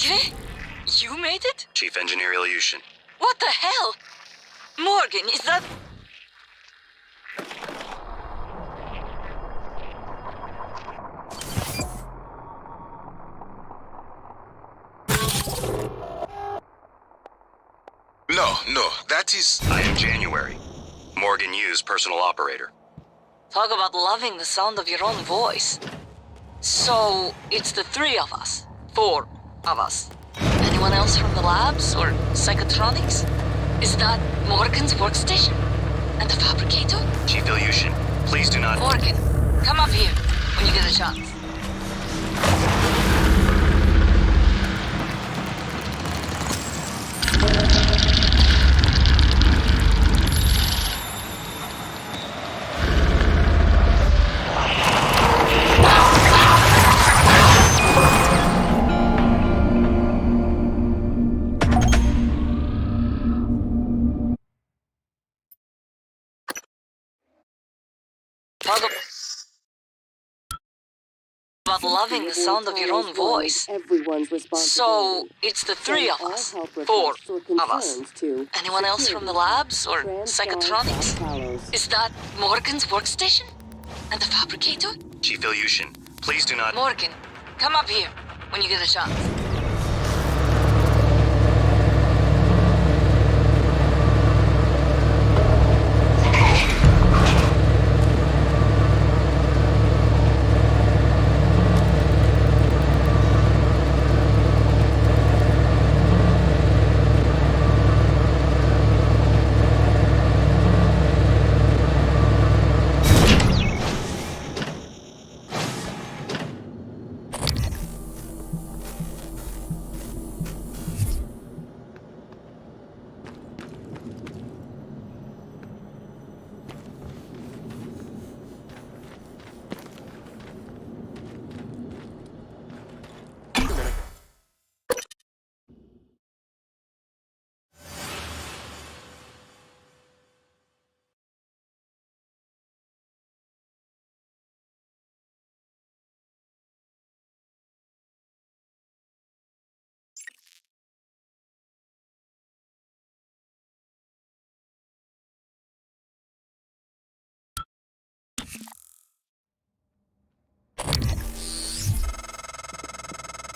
Igwe? You made it? Chief Engineer Ilyushin. What the hell? Morgan, is that... No, that is... I am January. Morgan Yu's personal operator. Talk about loving the sound of your own voice. So, it's the three of us. 4 of us. Anyone else from the labs or psychotronics? Is that Morgan's workstation? And the fabricator? Chief Ilyushin, please do not... Morgan, come up here when you get a chance. Talk about loving the sound of your own voice. So, it's the three of us. 4 of us. Anyone else from the labs or psychotronics? Is that Morgan's workstation? And the fabricator? Chief Ilyushin, please do not... Morgan, come up here when you get a chance.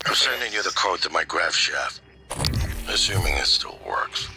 I'm sending you the code to my grav shaft. Assuming it still works.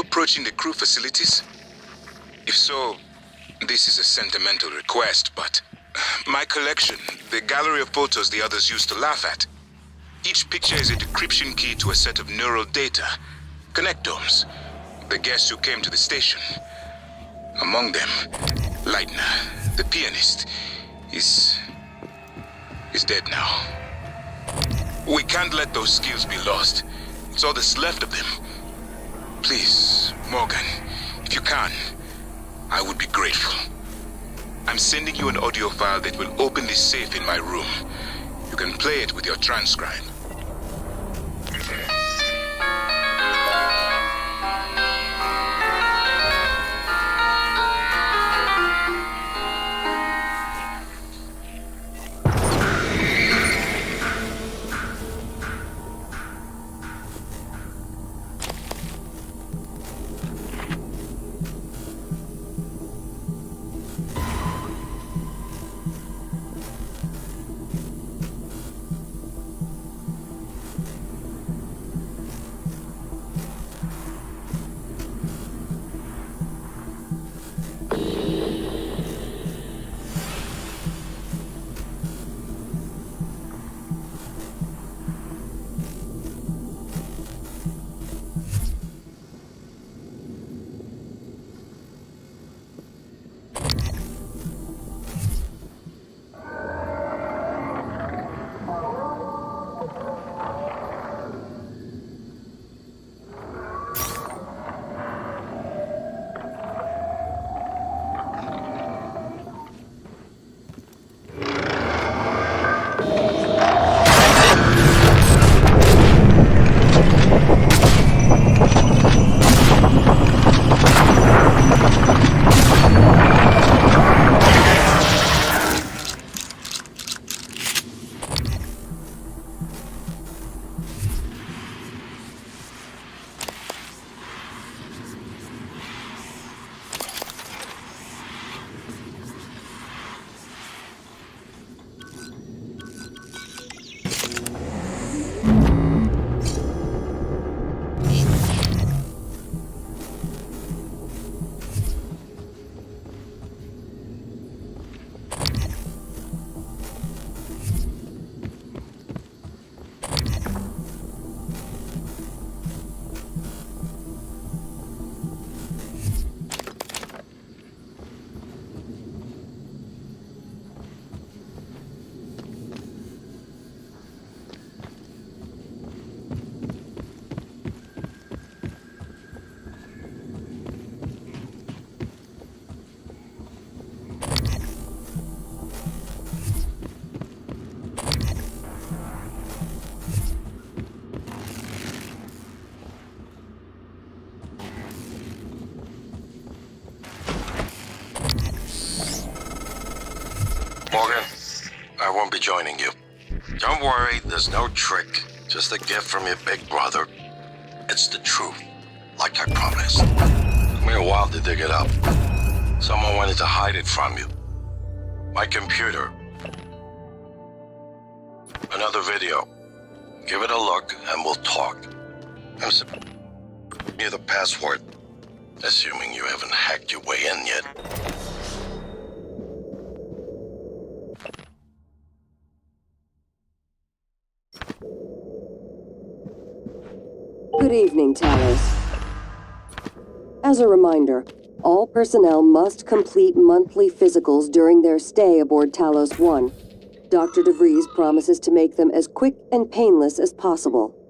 Approaching the crew facilities? If so, this is a sentimental request, but my collection, the gallery of photos the others used to laugh at. Each picture is a decryption key to a set of neural data, connectomes, the guests who came to the station. Among them, Leitner, the pianist, is dead now. We can't let those skills be lost. It's all that's left of them. Please, Morgan, if you can, I would be grateful. I'm sending you an audio file that will open this safe in my room. You can play it with your transcribe. Morgan, I won't be joining you. Don't worry, there's no trick. Just a gift from your big brother. It's the truth, like I promised. Took me a while to dig it up. Someone wanted to hide it from you. My computer. Another video. Give it a look and we'll talk. I'm sending you the password, assuming you haven't hacked your way in yet. Good evening, Talos. As a reminder, all personnel must complete monthly physicals during their stay aboard Talos 1. Dr. DeVries promises to make them as quick and painless as possible.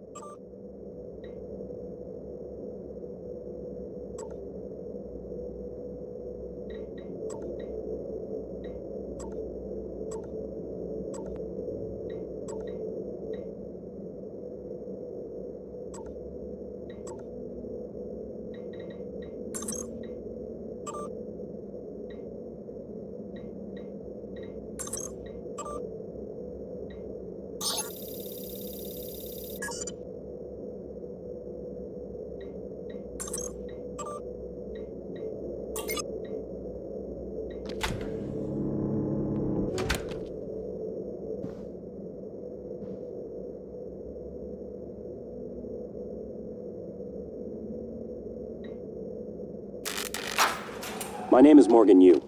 My name is Morgan Yu.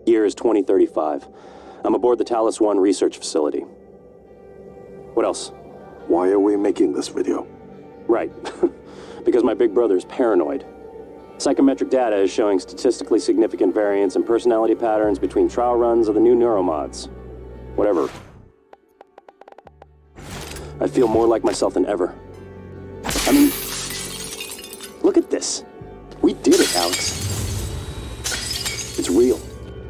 Year is 2035. I'm aboard the Talos 1 research facility. What else? Why are we making this video? Right. Because my big brother's paranoid. Psychometric data is showing statistically significant variance in personality patterns between trial runs of the new neuromods. Whatever. I feel more like myself than ever. I mean, look at this. We did it, Alex. It's real.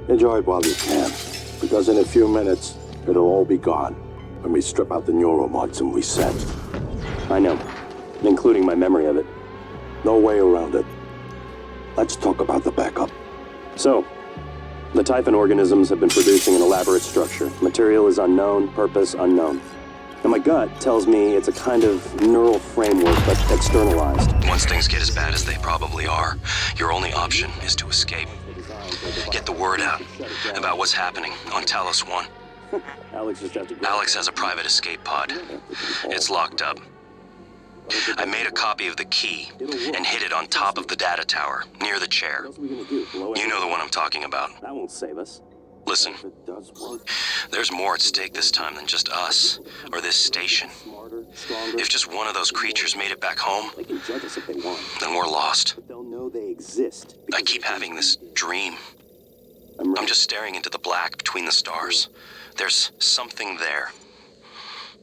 Enjoy it while you can, because in a few minutes, it'll all be gone when we strip out the neuromods and reset. I know, including my memory of it. No way around it. Let's talk about the backup. So, the Typhon organisms have been producing an elaborate structure. Material is unknown, purpose unknown. And my gut tells me it's a kind of neural framework, but externalized. Once things get as bad as they probably are, your only option is to escape. Get the word out about what's happening on Talos 1. Alex just have to go. Alex has a private escape pod. It's locked up. I made a copy of the key and hid it on top of the data tower, near the chair. What else are we gonna do? Blow You know the one I'm talking about. That won't save us. Listen, If it does work, there's more at stake this time than just us, or this station. Smarter, stronger. If just one of those creatures made it back home, They can judge us if they want, then we're lost. but they'll know they exist. I keep having this dream. I'm I'm just staring into the black between the stars. There's something there.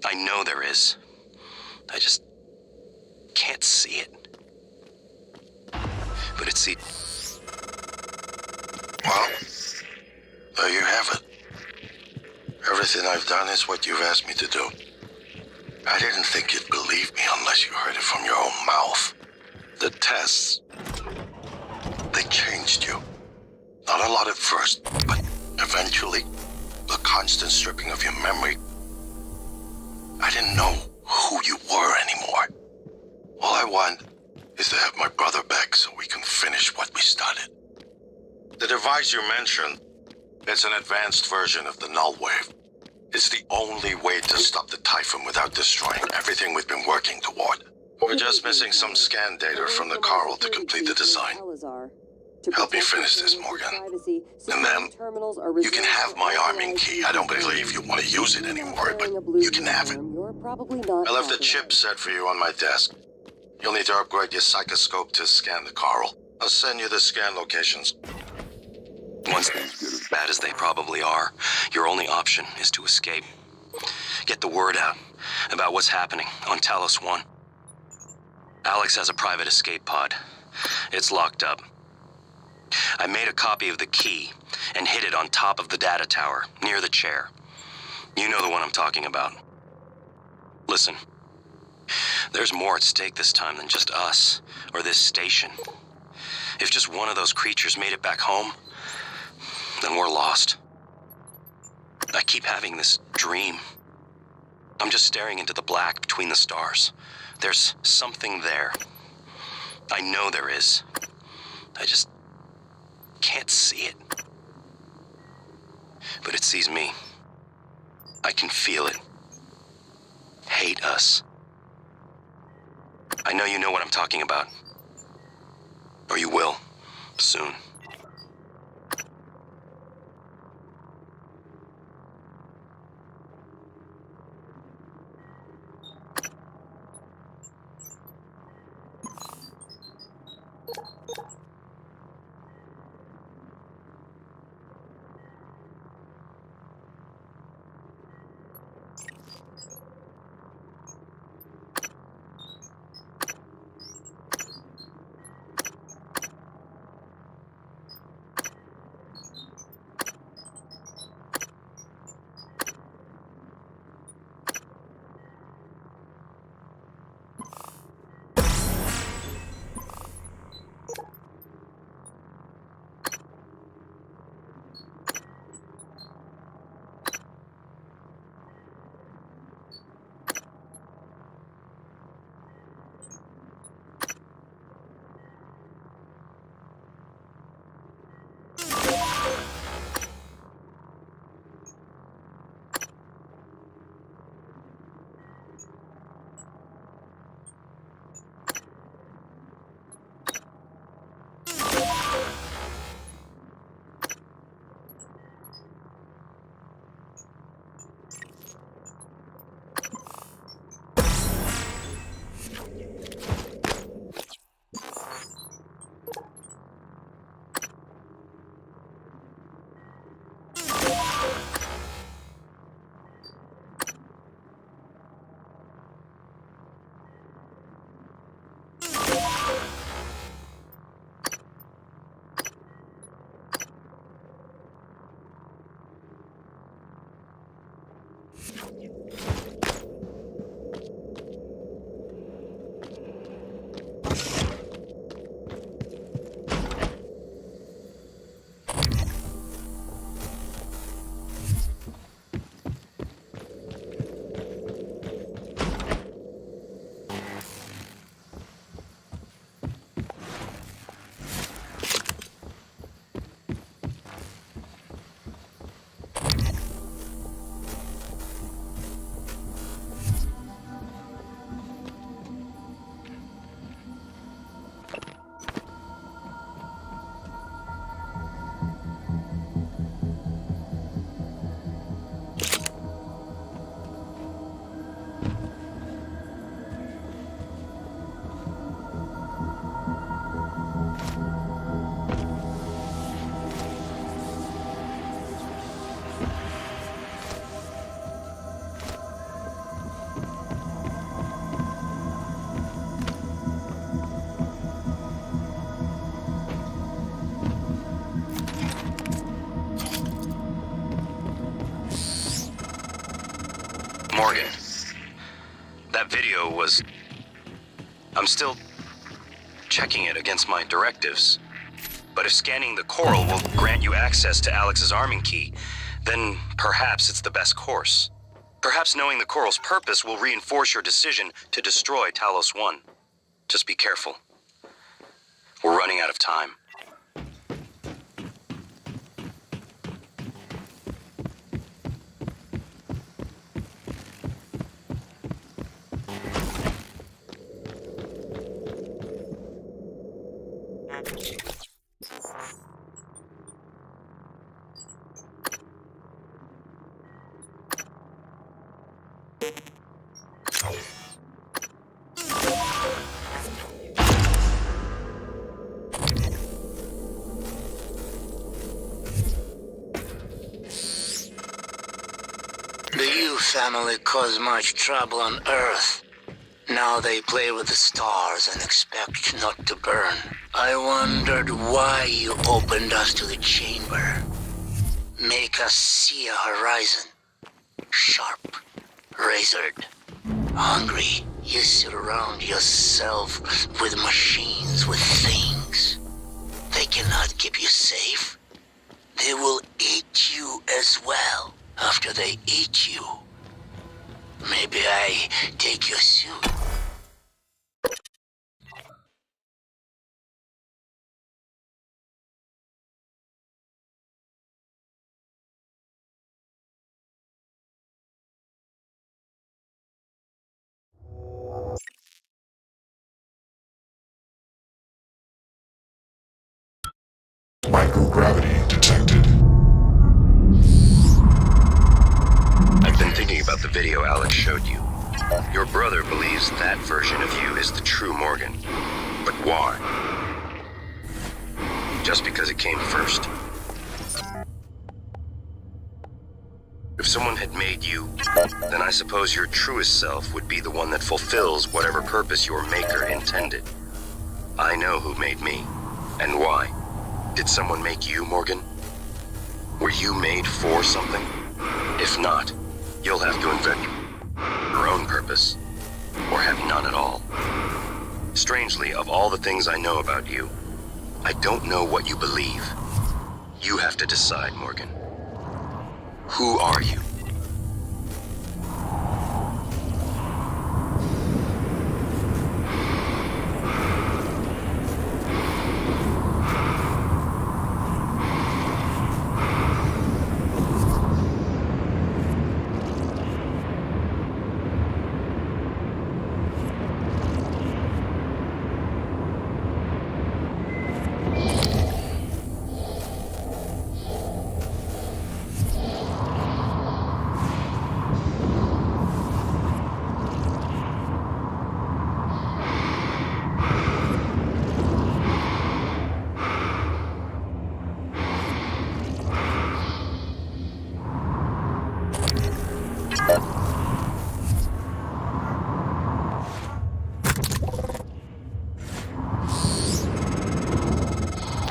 I know there is. I just can't see it. But it's the... Well, there you have it. Everything I've done is what you've asked me to do. I didn't think you'd believe me unless you heard it from your own mouth. The tests, they changed you. Not a lot at first, but eventually, the constant stripping of your memory. I didn't know who you were anymore. All I want is to have my brother back so we can finish what we started. The device you mentioned, it's an advanced version of the null wave. It's the only way to stop the Typhon without destroying everything we've been working toward. We're just missing some scan data from the Coral to complete the design. Help me finish this, Morgan. And then, you can have my arming key. I don't believe you want to use it anymore, but you can have it. I left a chip set for you on my desk. You'll need to upgrade your psychoscope to scan the Coral. I'll send you the scan locations. Once as bad as they probably are, your only option is to escape. Get the word out about what's happening on Talos 1. Alex has a private escape pod. It's locked up. I made a copy of the key and hid it on top of the data tower, near the chair. You know the one I'm talking about. Listen, there's more at stake this time than just us, or this station. If just one of those creatures made it back home, then we're lost. I keep having this dream. I'm just staring into the black between the stars. There's something there. I know there is. I just can't see it. But it sees me. I can feel it. Hate us. I know you know what I'm talking about. Or you will, soon. Morgan, that video was... I'm still checking it against my directives. But if scanning the coral will grant you access to Alex's arming key, then perhaps it's the best course. Perhaps knowing the coral's purpose will reinforce your decision to destroy Talos 1. Just be careful. We're running out of time. The Yu family caused much trouble on Earth. Now they play with the stars and expect not to burn. I wondered why you opened us to the chamber. Make us see a horizon. Sharp, razored, hungry. You surround yourself with machines, with things. They cannot keep you safe. They will eat you as well. After they eat you, maybe I take your suit. Microgravity detected. I've been thinking about the video Alex showed you. Your brother believes that version of you is the true Morgan. But why? Just because it came first. If someone had made you, then I suppose your truest self would be the one that fulfills whatever purpose your maker intended. I know who made me, and why. Did someone make you, Morgan? Were you made for something? If not, you'll have to invent your own purpose, or have none at all. Strangely, of all the things I know about you, I don't know what you believe. You have to decide, Morgan. Who are you?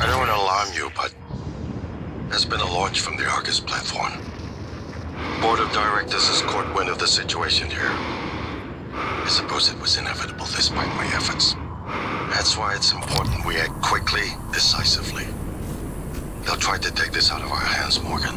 I don't want to alarm you, but there's been a launch from the Argus platform. Board of Directors has caught wind of the situation here. I suppose it was inevitable despite my efforts. That's why it's important we act quickly, decisively. They'll try to take this out of our hands, Morgan.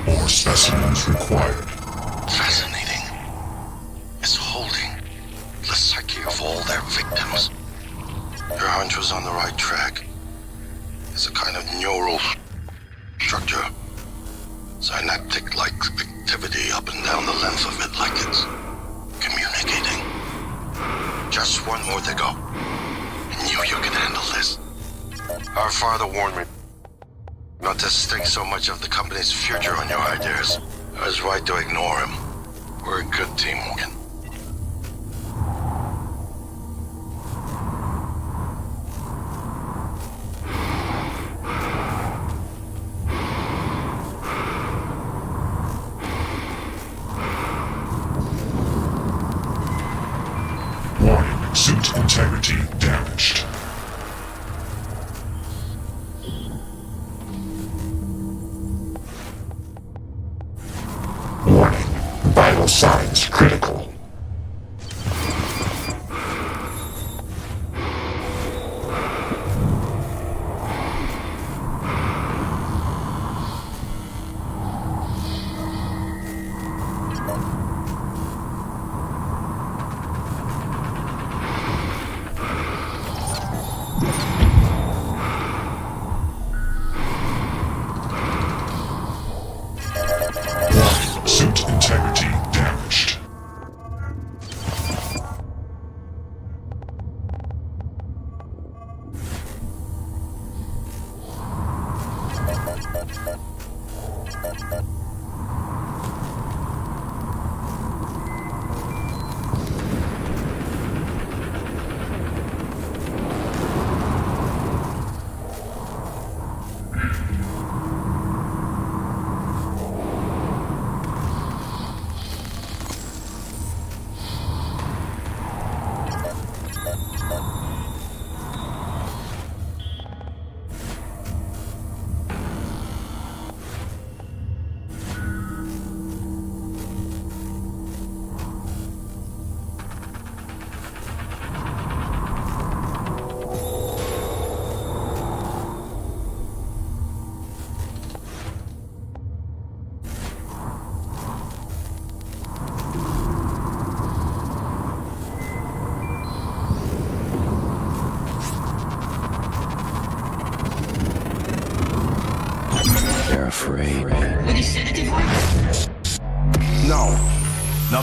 More specimens required. Fascinating. It's holding the psyche of all their victims. Your hunch was on the right track. It's a kind of neural structure. Synaptic-like activity up and down the length of it, like it's communicating. Just one more to go. I knew you could handle this. Our father warned me not to stake so much of the company's future on your ideas. I was right to ignore him. We're a good team, Morgan. Warning, suit integrity damaged. Warning, vital signs critical.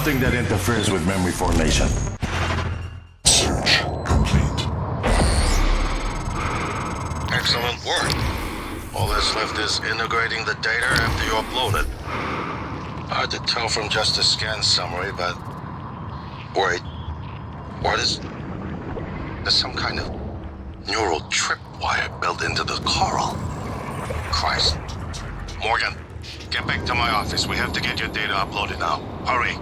Nothing that interferes with memory formation. Search complete. Excellent work. All that's left is integrating the data after you upload it. Hard to tell from just a scan summary, but... Wait. What is... There's some kind of neural tripwire built into the coral. Christ. Morgan, get back to my office. We have to get your data uploaded now. Hurry.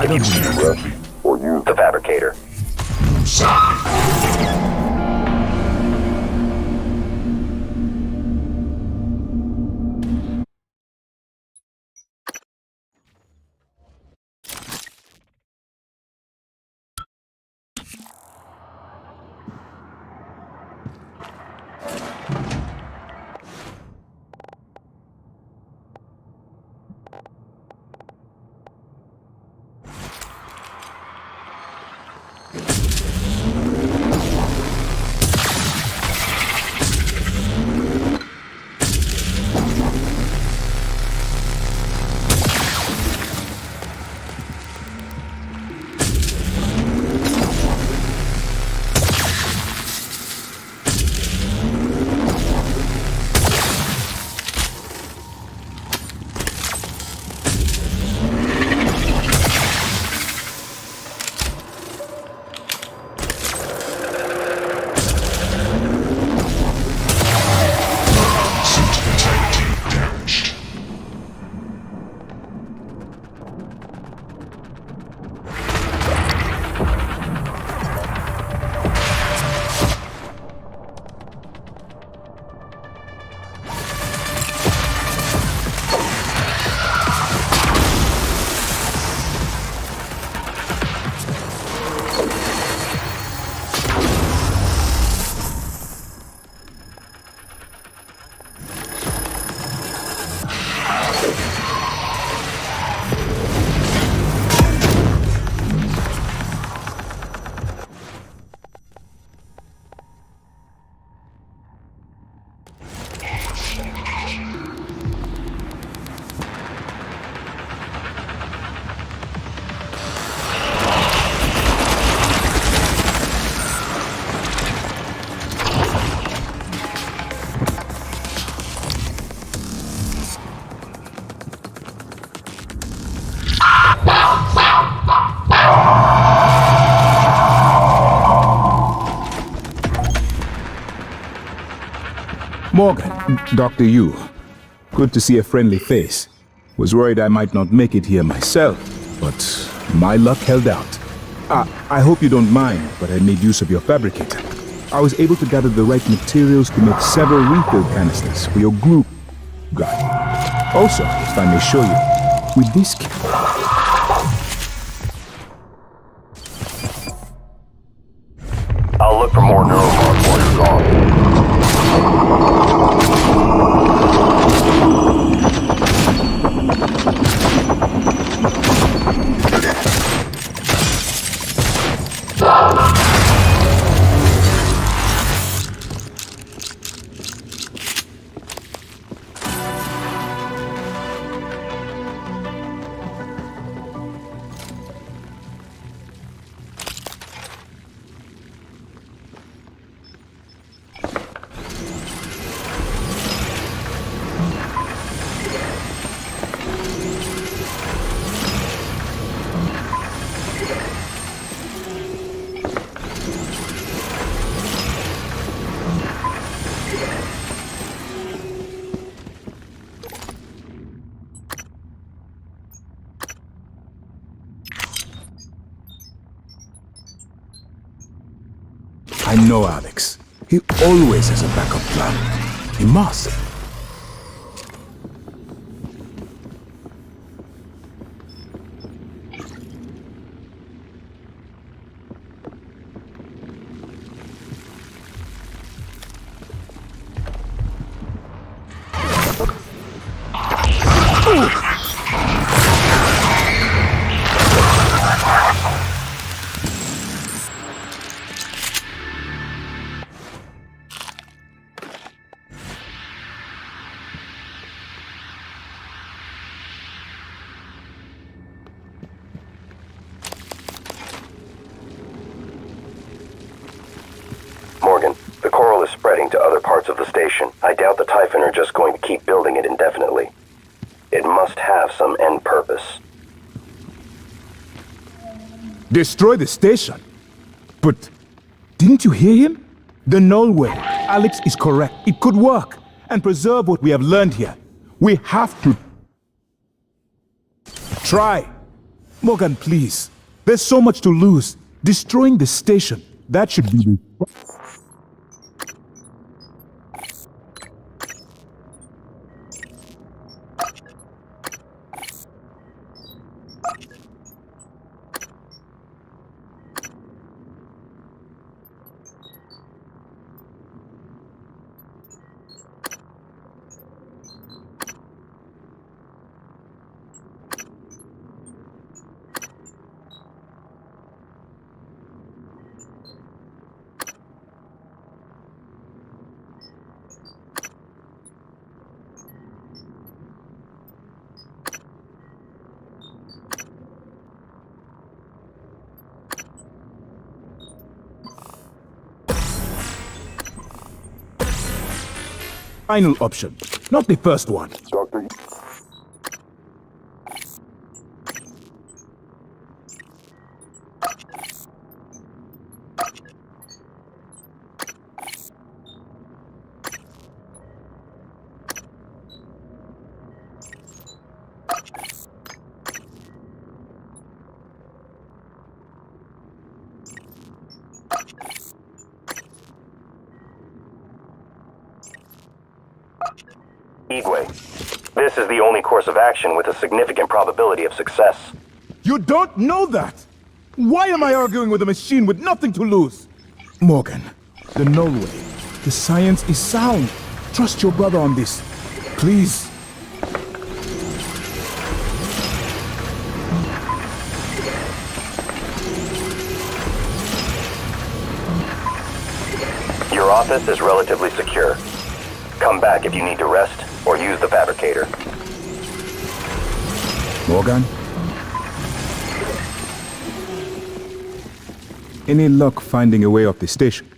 I don't see you, Raffi. Or you. The Fabricator. Morgan, Dr. Yu. Good to see a friendly face. Was worried I might not make it here myself, but my luck held out. I hope you don't mind, but I made use of your fabricator. I was able to gather the right materials to make several refill canisters for your group guy. Also, if I may show you, with this kit. I'll look for more neuromarks while you're gone. I know Alex. He always has a backup plan. He must. Morgan, the coral is spreading to other parts of the station. I doubt the Typhon are just going to keep building it indefinitely. It must have some end purpose. Destroy the station? But didn't you hear him? The null way. Alex is correct. It could work and preserve what we have learned here. We have to try. Morgan, please. There's so much to lose. Destroying the station, that should be the... Final option, not the first one. Doctor, Igwe. This is the only course of action with a significant probability of success. You don't know that! Why am I arguing with a machine with nothing to lose? Morgan, the null way. The science is sound. Trust your brother on this. Please. Your office is relatively secure. Come back if you need to rest or use the fabricator. Morgan? Any luck finding a way off the station?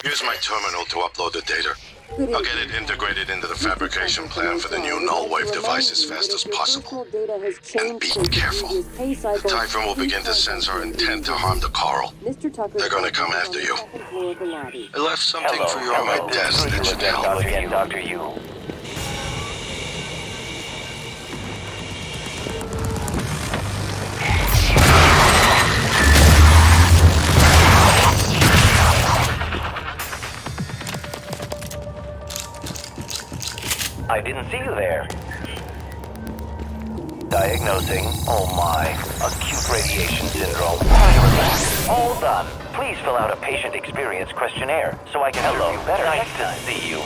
Here's my terminal to upload the data. I'll get it integrated into the fabrication plan for the new null wave device as fast as possible. And be careful. The Typhon will begin to sense our intent to harm the Coral. They're gonna come after you. I left something for you on my desk that should help. Again, Dr. Yu. I didn't see you there. Diagnosing, oh my, acute radiation syndrome. Relax. All done. Please fill out a patient experience questionnaire so I can help you better. Nice to see you.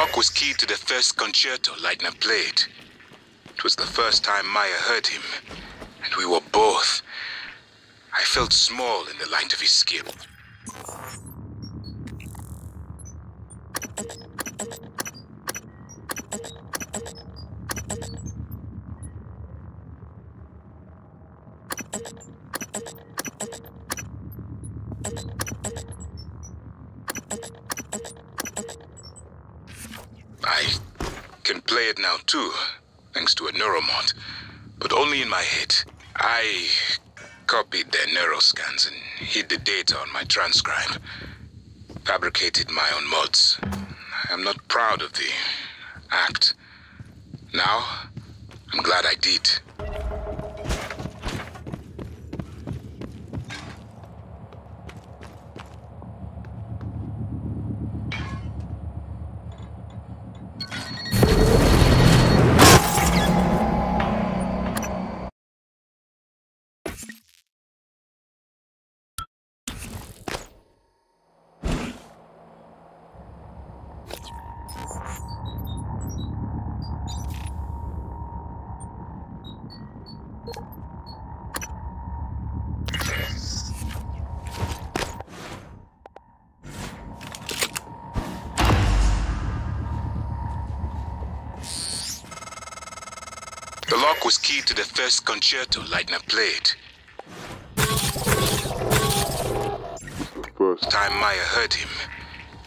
lock was keyed to the first concerto Leitner played. It was the first time Maya heard him, and we were both. I felt small in the light of his skill. I can play it now too, thanks to a neuromod, but only in my head. I copied their neuroscans and hid the data on my transcribe. Fabricated my own mods. I'm not proud of the act. Now, I'm glad I did. The lock was keyed to the first concerto Leitner played. First time Maya heard him,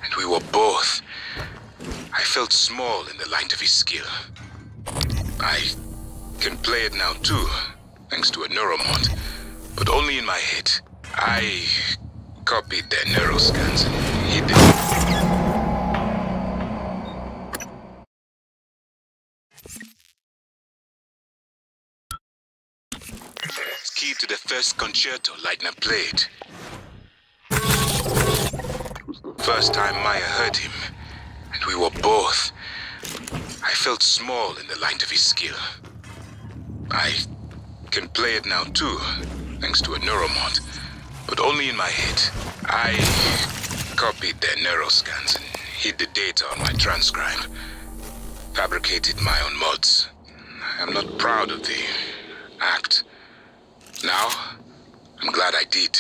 and we were both. I felt small in the light of his skill. I can play it now too, thanks to a neuromod, but only in my head. I copied their neuroscans and hid them. Key to the first concerto Leitner played. First time Maya heard him, and we were both. I felt small in the light of his skill. I can play it now too, thanks to a neuromod, but only in my head. I copied their neuroscans and hid the data on my transcribe. Fabricated my own mods. I'm not proud of the act. Now, I'm glad I did.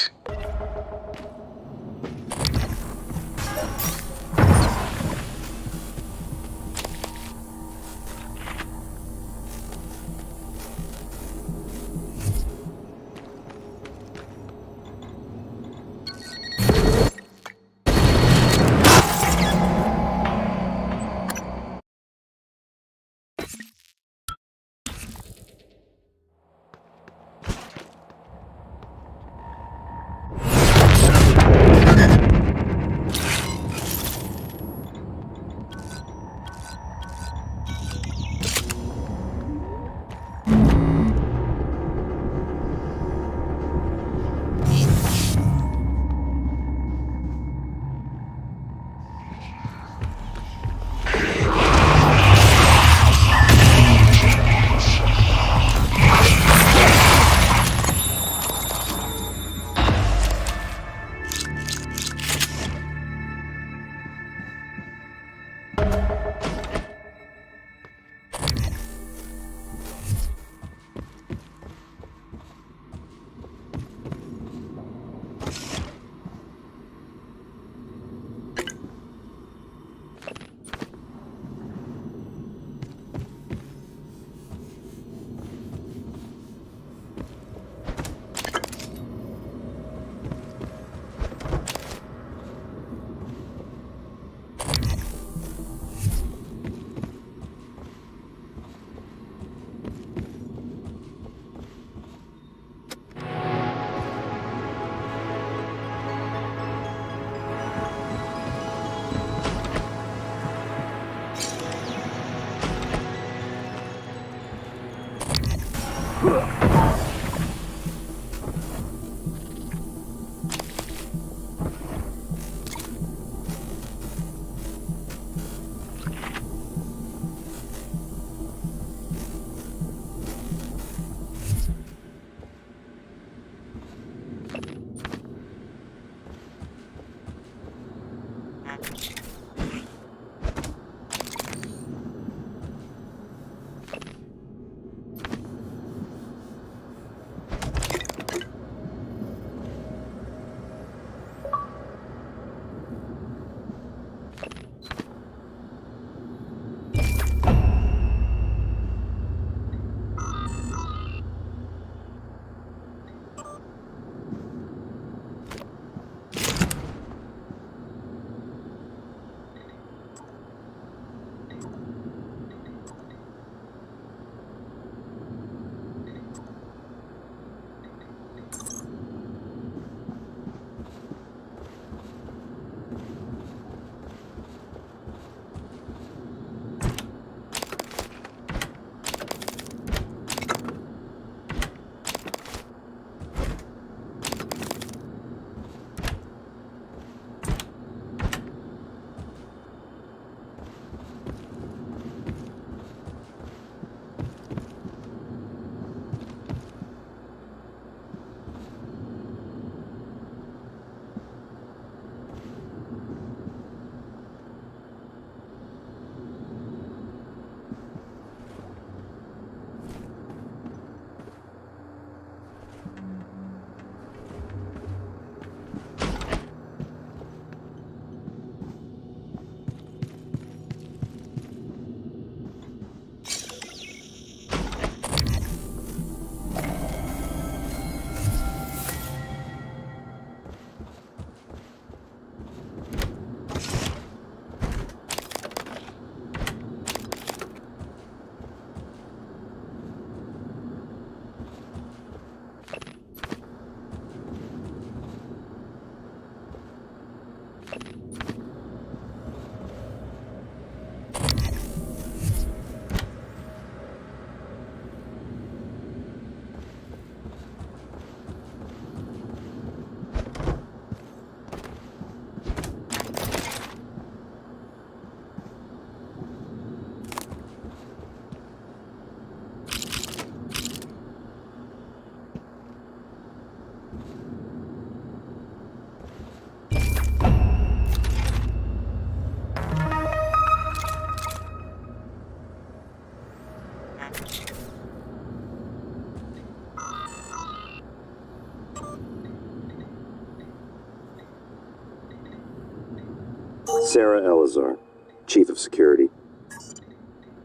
Sarah Elazar, Chief of Security.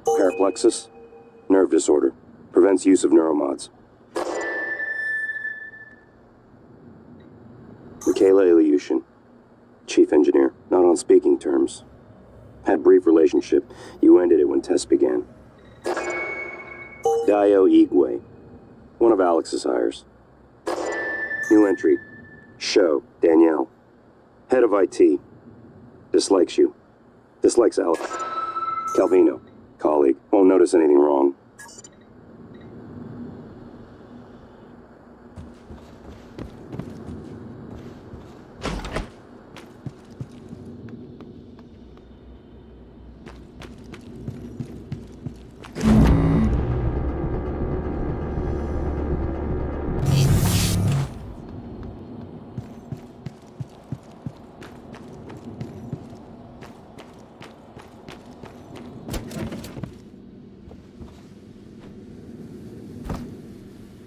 Paraplexus, nerve disorder, prevents use of neuromods. Michaela Ilyushin, Chief Engineer, not on speaking terms. Had brief relationship. You ended it when tests began. Dio Igwe, one of Alex's hires. New entry, Sho Danielle, head of IT. Dislikes you. Dislikes Alex. Calvino, colleague, won't notice anything wrong.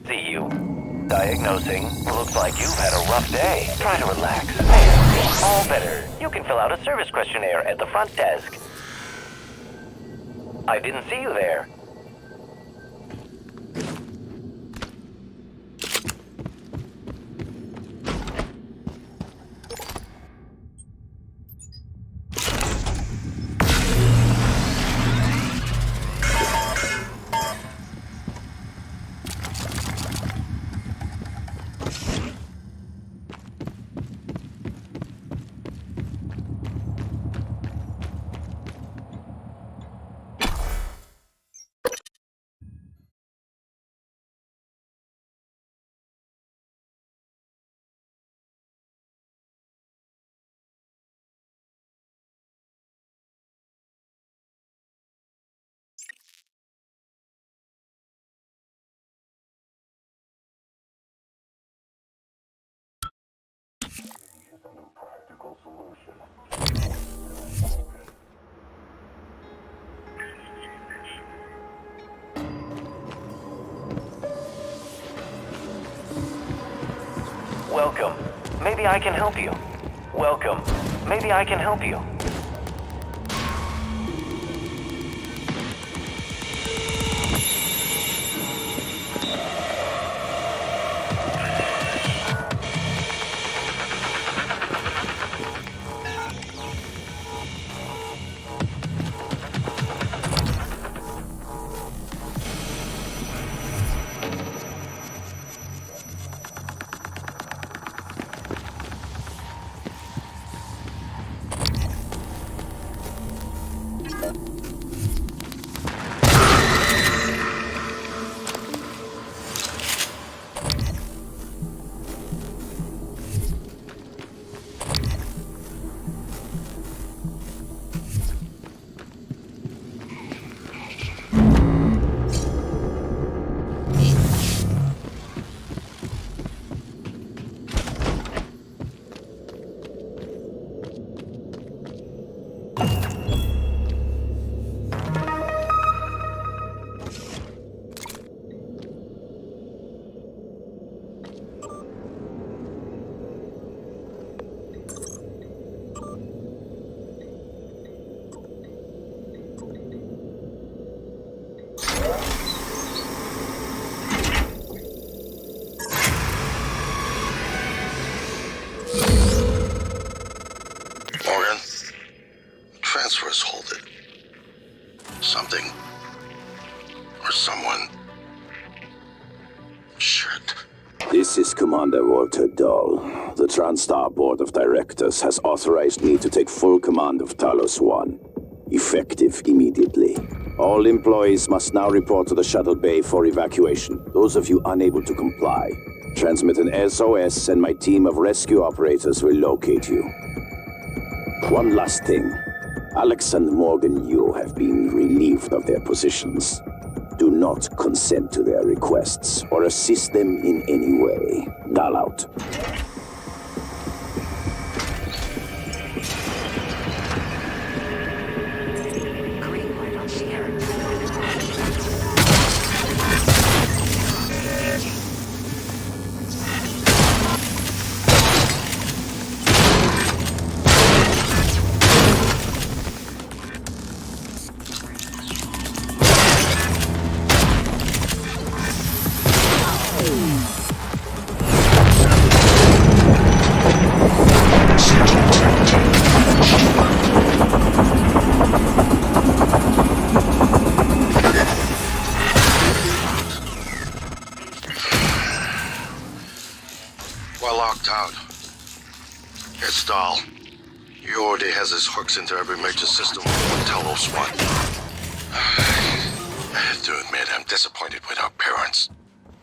See you. Diagnosing. Looks like you've had a rough day. Try to relax. There. All better. You can fill out a service questionnaire at the front desk. I didn't see you there. Welcome. Maybe I can help you. Welcome. Maybe I can help you. Transfers halted. Something or someone. Shit. This is Commander Walter Dahl. The TranStar Board of Directors has authorized me to take full command of Talos 1. Effective immediately. All employees must now report to the shuttle bay for evacuation. Those of you unable to comply, transmit an SOS and my team of rescue operators will locate you. One last thing. Alex and Morgan Yu have been relieved of their positions. Do not consent to their requests or assist them in any way. Dahl out. We're locked out. It's Dahl. He already has his hooks into every major system on Talos 1. I have to admit, I'm disappointed with our parents.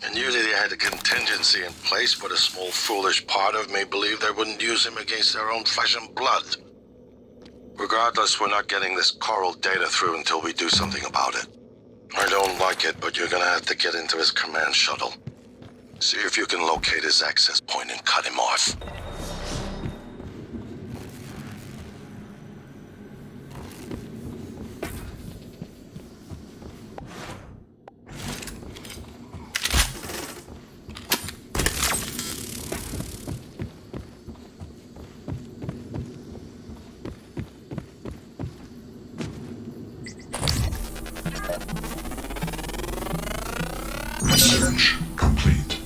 I knew that they had a contingency in place, but a small foolish part of me believed they wouldn't use him against their own flesh and blood. Regardless, we're not getting this coral data through until we do something about it. I don't like it, but you're gonna have to get into his command shuttle. See if you can locate his access point and cut him off. Research complete.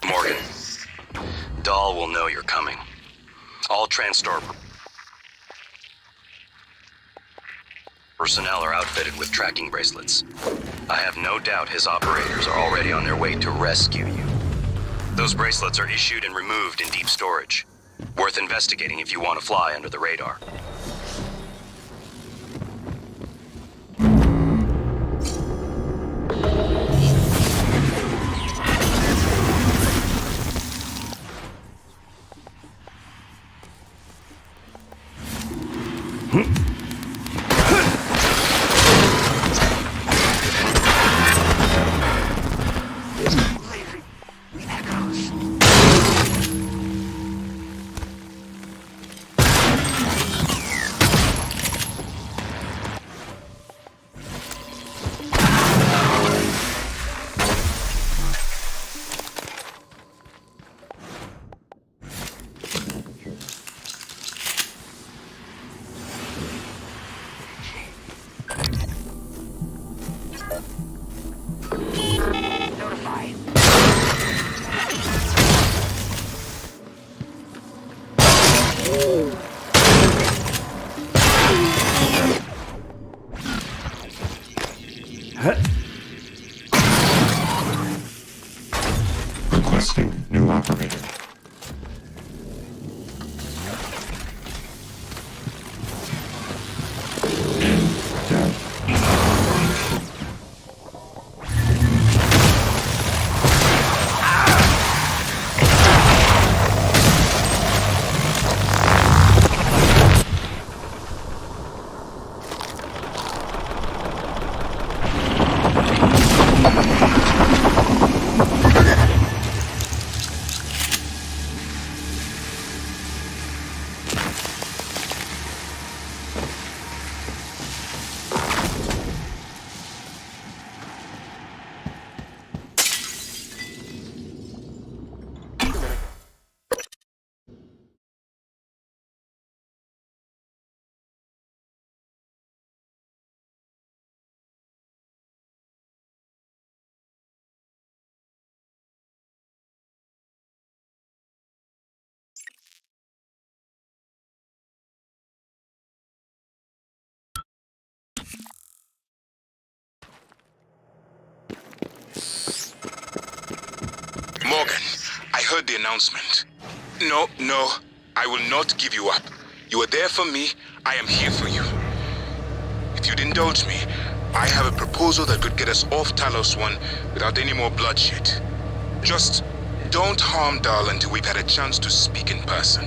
Morgan, Dahl will know you're coming. All Transtar personnel are outfitted with tracking bracelets. I have no doubt his operators are already on their way to rescue you. Those bracelets are issued and removed in deep storage. Worth investigating if you want to fly under the radar. Requesting new operator. Morgan, I heard the announcement. No, I will not give you up. You are there for me, I am here for you. If you'd indulge me, I have a proposal that could get us off Talos 1 without any more bloodshed. Just don't harm Dahl until we've had a chance to speak in person.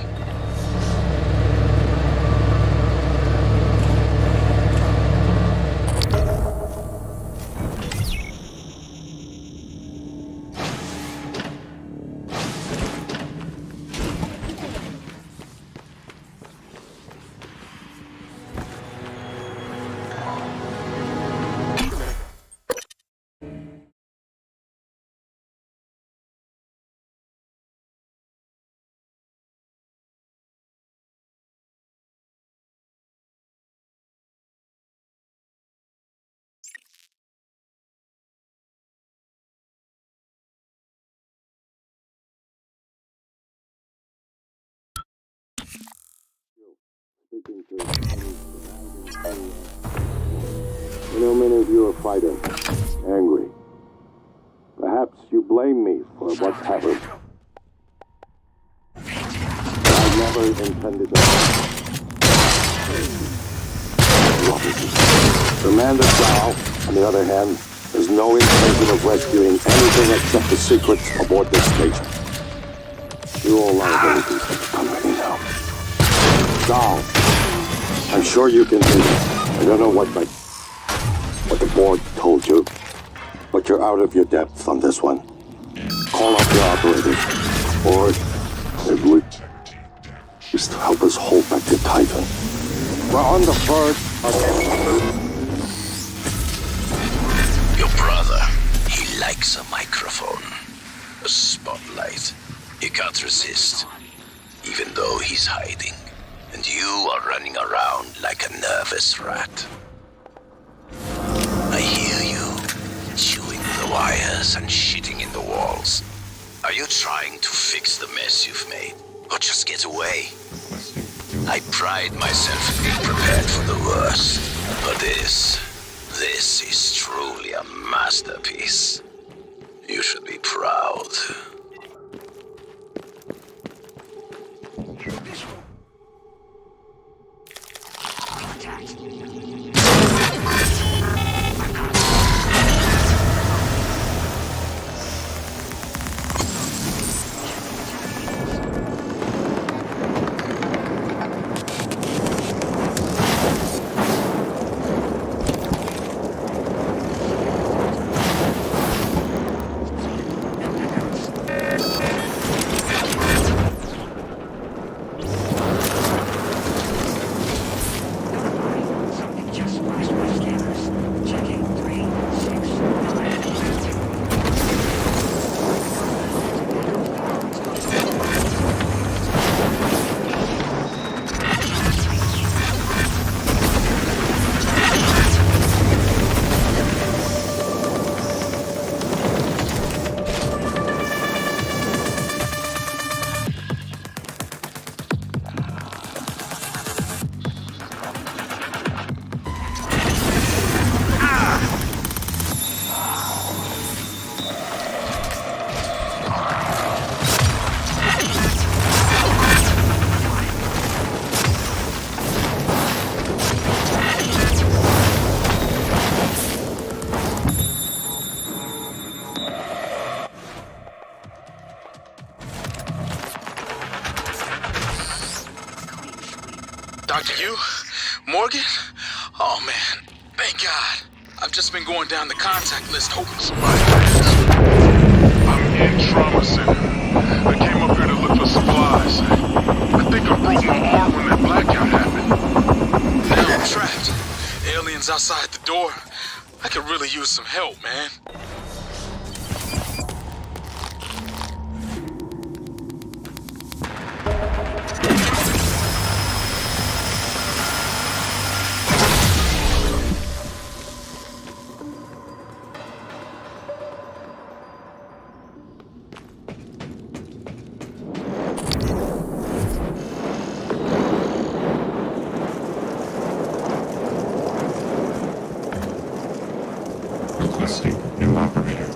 speaking to you know, many of you are fighting, angry. Perhaps you blame me for what's happened. I never intended that. Commander Zhao, on the other hand, has no intention of rescuing anything except the secrets aboard this station. You all liabilities of the company now. Zhao, I'm sure you can do this. I don't know what the board told you, but you're out of your depth on this one. Call up your operators, or it would just help us hold back the Titan. We're on the verge of... Your brother, he likes a microphone, a spotlight. He can't resist, even though he's hiding. And you are running around like a nervous rat. I hear you, chewing the wires and shitting in the walls. Are you trying to fix the mess you've made, or just get away? I pride myself in being prepared for the worst, but this is truly a masterpiece. You should be proud. Dr. Yu? Morgan? Oh man, thank God. I've just been going down the contact list hoping somebody... I'm in trauma center. I came up here to look for supplies. I think I broke my arm when that blackout happened. Now I'm trapped. Aliens outside the door. I could really use some help, man. Requesting new operator.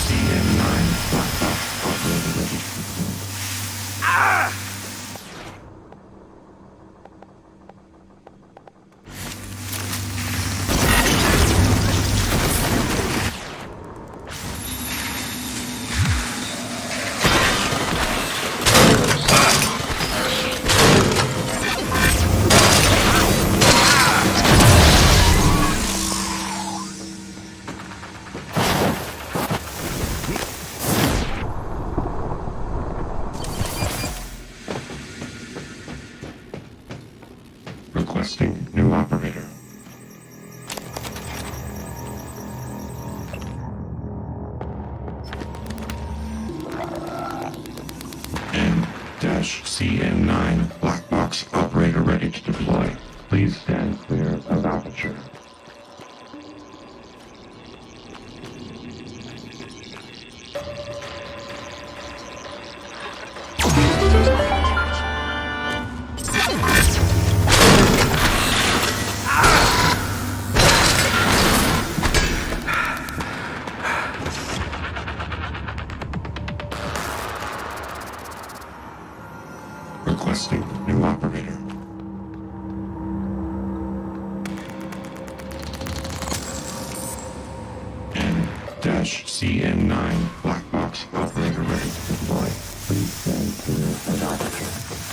CN9 black box operator ready. Requesting new operator. N-CN9 black box operator ready to deploy. Please stand clear of aperture. Requesting new operator. N-CN9 black box operator ready to deploy. Please stand clear of altitude.